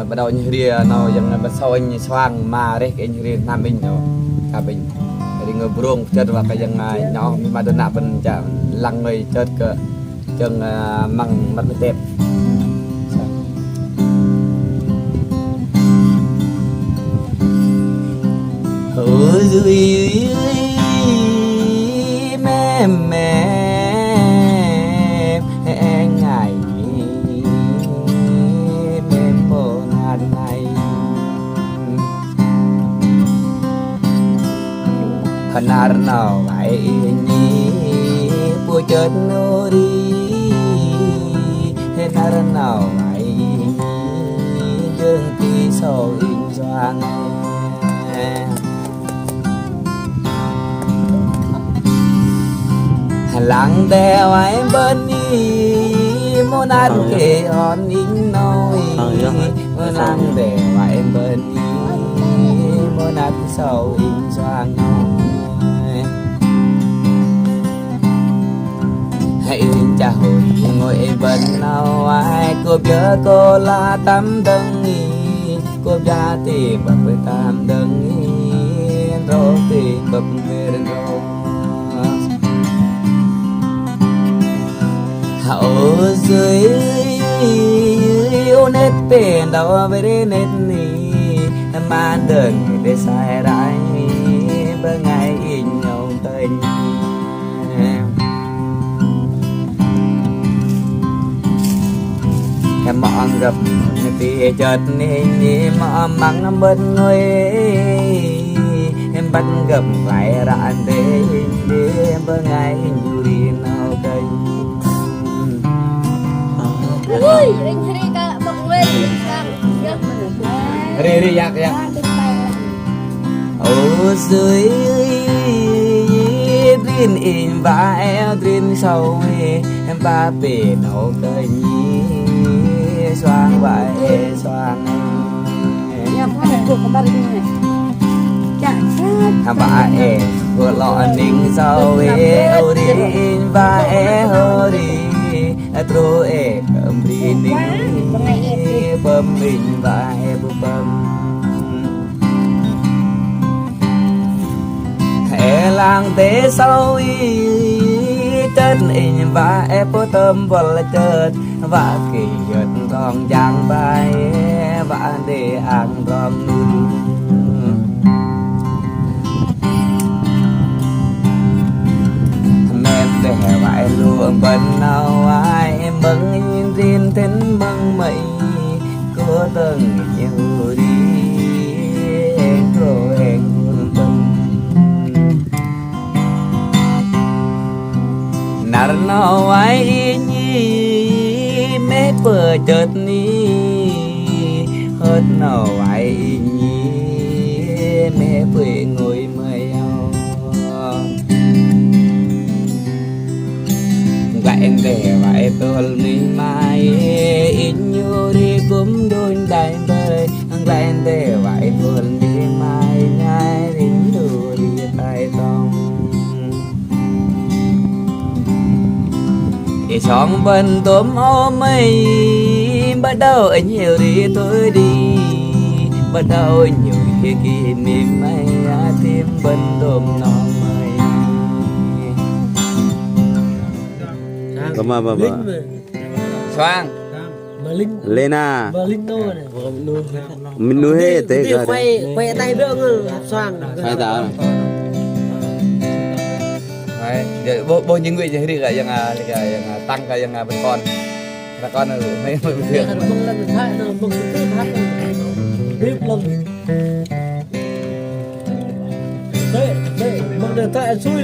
bắt đầu như ria nó dần bắt sau anh xoang mà đấy cái như ria nam mình nó cả mình cái người buông chân và cái dần nhỏ mà đợt nào bên chả lăng người chân cơ chân măng mắt đẹp ở dưới mẹ ngày mẹ bồn hạt này hân hạt nào vậy nhỉ bùa chết nô đi hân hạt nào vậy nhỉ đừng tí sầu in doang lặng đeo ai bên đi muốn ăn kề hòn in nói lặng đeo ai bên đi muốn ăn sầu in xoang nói hãy chào ngồi bên nào ai cô nhớ cô là tắm đấng cô ra thì bập tam đấng rồi thì bập về rồi ở dưới ô nét bền đâu về đây nét nì mà đừng để sai trái bữa ngày in nhau tình em mong gặp thì chợt nên mà mắng bên người em bắt gặp phải ra để bữa ngày nhiều đi nào đây ui anh Harry cả bọc lên Harry yak yak ở dưới rin in và em rin sâu em ba bể nấu cây nhí xoang vậy xoang em ba em vừa lọ ninh sâu em rin và em đi trôi em đi ninh bơm mình và em bơm hè làng tế sâu chân in và em có tâm vật chân và kỳ giật còn giang bay và để ăn còn nun mẹ để vậy luôn bên nào ai em mừng in riêng thính mừng mày có từng nhiều đi em rồi em mừng nار nào ai nhi mẹ bờ chợt ní hết nào ai nhi mẹ bờ ngồi mây lại để vậy tôi đi mai in như đi cũng đôi đại bơi lại để vậy tôi đi mai ngay đến đưa đi tay tông để chọn bên tôm ôm mây bắt đầu anh nhiều đi tôi đi bắt đầu nhiều khi kỷ niệm mây thêm bên tôm non mây Kama baba. Xoang Lena. Mình nuôi hết thế cả. Quay tay đỡ xoang. Hai ta. Đấy, bố những người gì thì yang tăng cái yang bên con. Là con ở mấy việc. Mừng lần thứ hai rồi, mừng thứ hai rồi. Tiếp lần. Đấy, mừng lần thứ hai xui.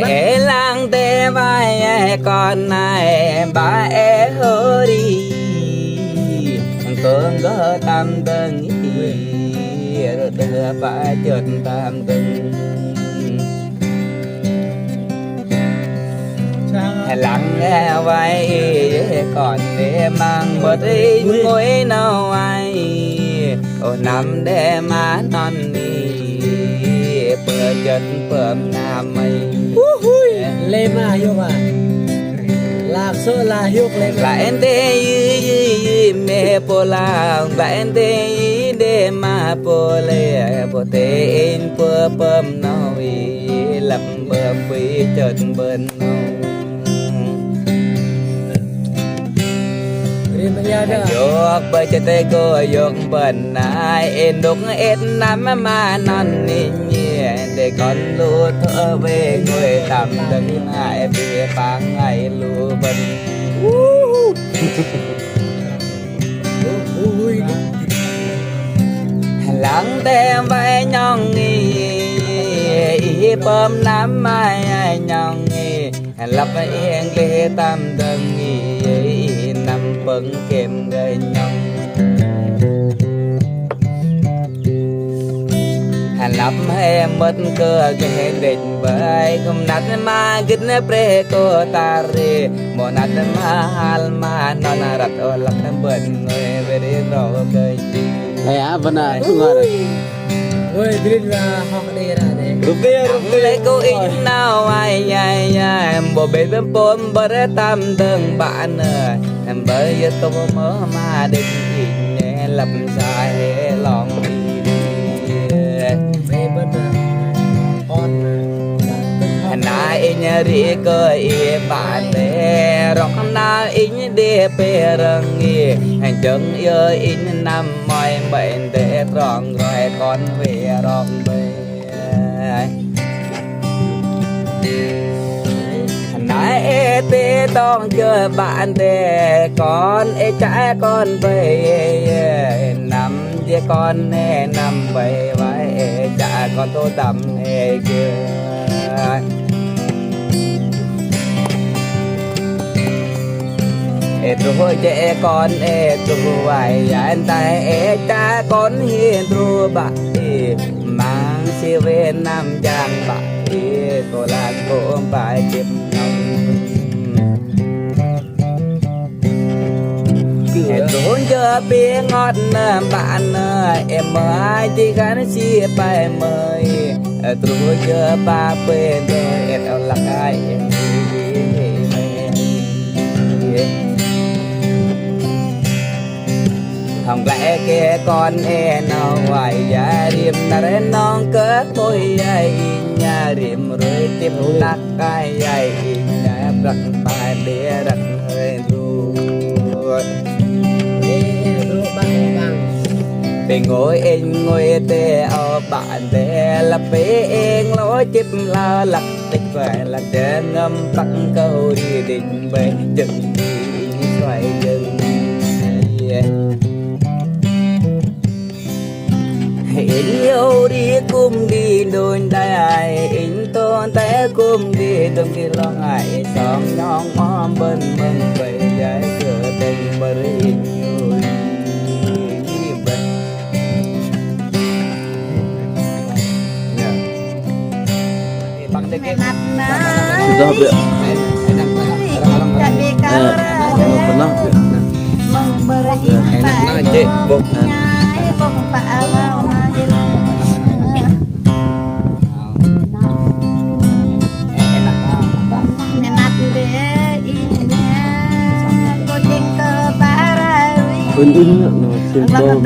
Hãy lang tê vai con này ba hơ đi cơn gỡ tam tầng rồi đưa ba chợt tam tầng lặng nghe vai còn để mang bớt đi ngồi nào ai ô nằm để má non đi bờ chân bơm nam mây lên mà hiu mà lạc sơ là hiu lên lại tê mẹ pola bạn thế để mà pole pote in pơ pơm nói lập bờ bị chợt bên yok bởi cho tay cô yok bần ai em đúc em nắm mà non nhẹ để con lúa thở về người tạm đứng ai về phá ngày lúa bần lắng tem vai nhong nghi bơm nắm mai nhong nghi lập yên lê tam đừng nghi nằm bận kèm gây nhong lập hay mất cơ cái định bởi không nát mà gít pre cô ta re một nát mà hal mà non rat ở lập bận người về đi rồi cây Hey, benar. Tunggu. Ôi, đi ra học đi ra đây. lấy cô in nào ai ai ai bộ bên bên bom bờ tam đường bạn ơi em bây giờ tôi mở mà định nhẹ lập dài lòng Về bên con nãy nhớ đi coi bạn để rong na in để pe răng nghề hành chân yêu in năm mỏi bệnh để tròn rồi con về rong về nãy têต้องchơi bạn để con trái con về nằm với con nằm về vai trả con tôi tầm kia rồi trẻ con rồi vài anh tay cha con hiền rồi bạn mang siêu về nam giang bạn cô là cô phải chìm nông rồi giờ biết ngọt bạn em ơi chỉ gắn chia bài mời rồi giờ ba bên rồi em ở lạc ai không lẽ kia con nào ngoài gia điểm ta đến non cất tôi ai nhà điểm rồi tiếp nát cái ai nhà đặt bài để đặt hơi rồi bên ngồi tê ở bạn tê là bé em lối chip la lặt tích về là để ngâm tắt câu đi định về chừng xoay chừng yêu đi cùng đi đôi đại in tôn té cùng đi đừng đi lo ngại song nhong om bên mừng về giải cửa tình bơi nhiều đi bên bằng tay kia Sudah be. Pernah. enak cek bok Untung no simple.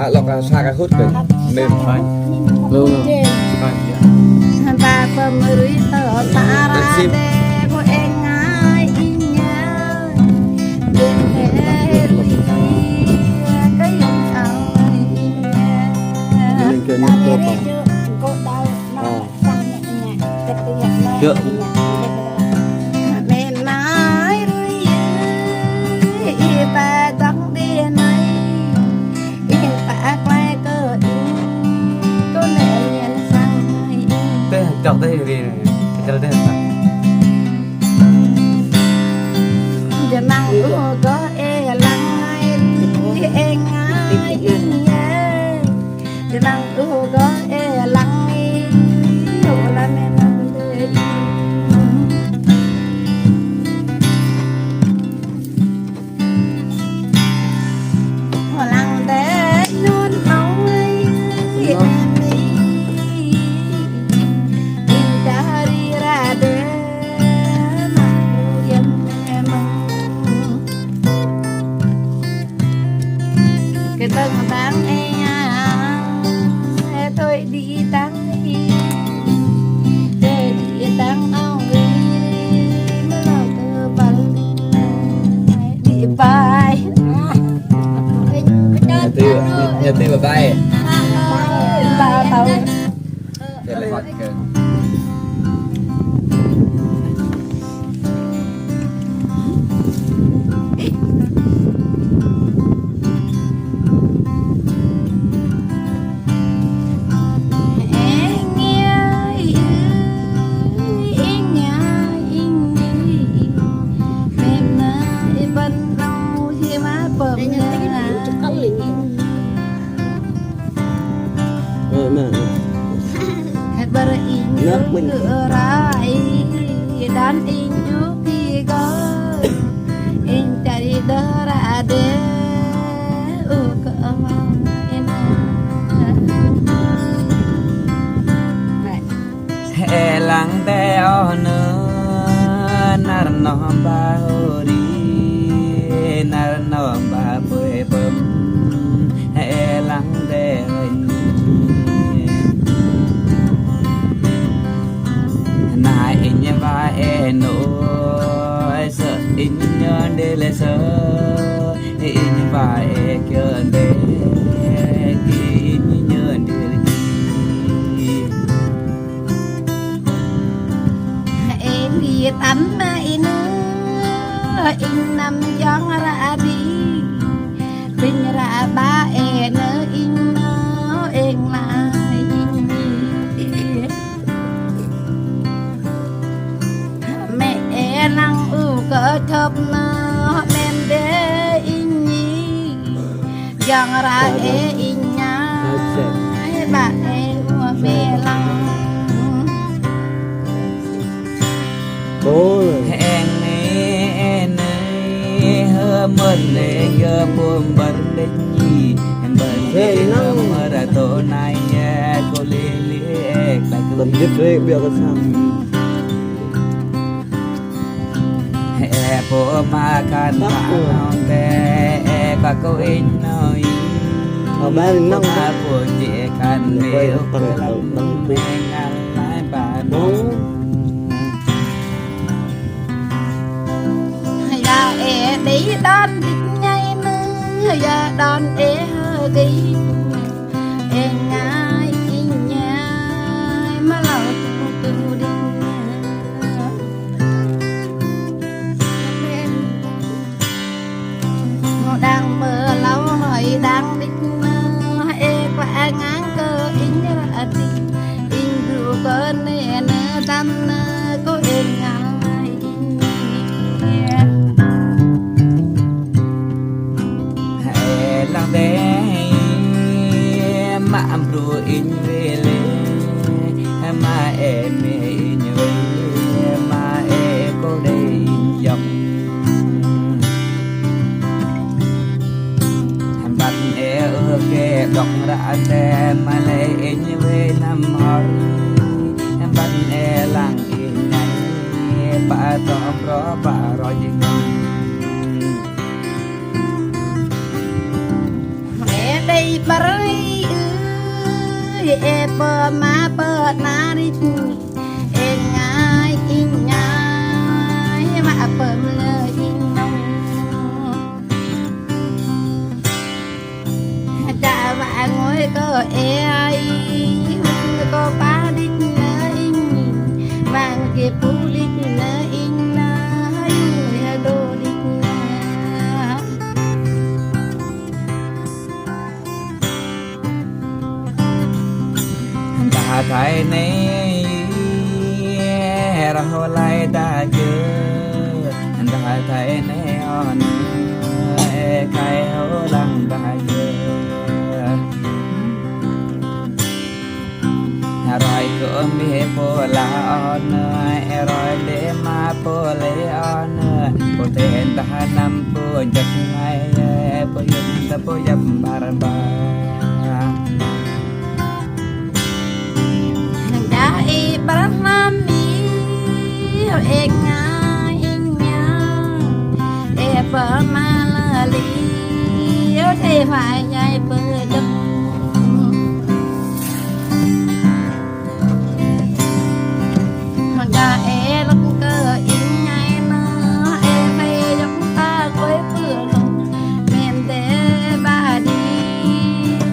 lọc xa cái hút cái mềm phải Luôn rồi. Ba phần rưỡi tờ ta ra để của em ai nhớ đừng để cái lòng ao Ini kayaknya apa? Chưa. mềm mại rưỡi ba đắng bia này yên bạc lai cơ có lẽ nhận sang tê chọc tê gì này cho tê giờ mang ủa có lăng ai em ai nhớ giờ mang ủa có lăng rồi mà bờ in cửa rai dan in yuki go in cari dara de ke hè lăng te o nơ nar no ba hori nar no ba bơi bơm hè lăng te nai in va e no sợ in nhân de le sợ in va e kêu de in nhân de em tắm in năm gió ra đi bên ra ba e nơ in em lại mẹ e lăng cỡ thấp nơ bên đế in nhi gió ra e in nhá bà e mẹ lăng bố hẹn nơi hơ mơn để gơ buồn bận đến nhì bận để gơ mơ ra tổ này cô lê lê lại tầm giết rê biểu có sao hè phố ma can mà non tè và cô in nói ở bên nông ma buồn chị can biểu cô lắm mẹ ngăn lại bà bố e đi đón địch nhây nư giờ đón e hơ ghi e ngay in nhai mà lâu tu đi đang mơ lâu hỏi đang địch e qua ngang cơ in ra đi in rượu cơ nè nơ tâm nơ có e ngay lăng đế mà am ru in về lê mà em in về mà em có đây dòng bắt em ở kề đọc đã tem mà lấy in về năm hỏi bắt em lăng in này bà tóm rõ bà rồi gì đây bari e bơ ma bơ na đi e ngay in ngay mà bơ lơ in nông đã vạ ngồi có e ai có ba đi nơ in vàng kia pu đi nơ in hay đồ đi thái này ra hồ lại ta chưa ta thái này on cái hồ lăng ta chưa rồi cửa mi po la on rồi để ma po le on po tên ta năm po giật ngay po yun ta po giật barba ai barnami e ngay nha e bờ ma la li thế phải nhai bờ đất mà ga e lắc cơ in nhai nó e phải dọc ta quay bờ lông men để ba đi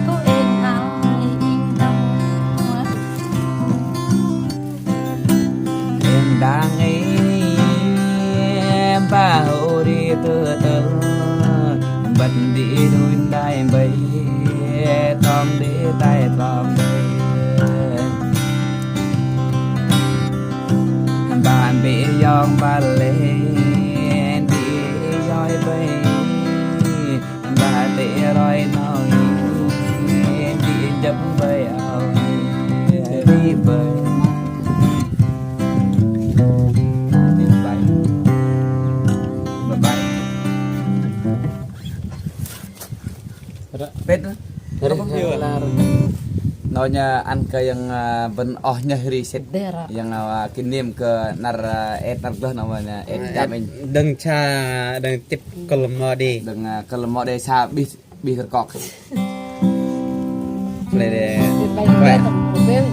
có e ngay in đâu đang ấy ba hồ đi từ từ bật đi đôi tay bay tóm đi tay tóm bạn bị giông ba lên đi roi bay bà để roi nói đi chấm bay ao Naunya an ke yang ben ohnya riset Dera. yang kirim ke nar nargah namanya jamin đừng cha đừng tiếp column nó đi dengan kelemo desa bis terkok. này để Baik Khỏe. Bel.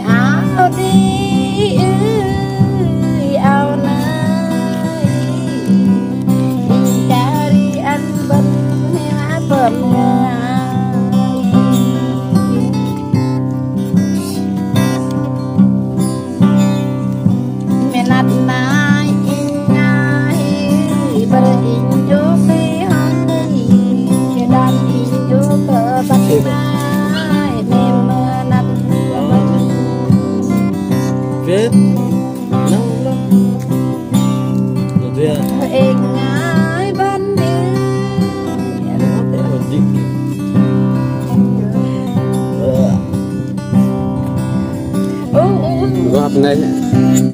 Áo đi áo này cari ăn bần hay bần minat nai ingai berinjo pihani dan injo kebatinai memenat viết nông lắm rồi ingai ban gặp này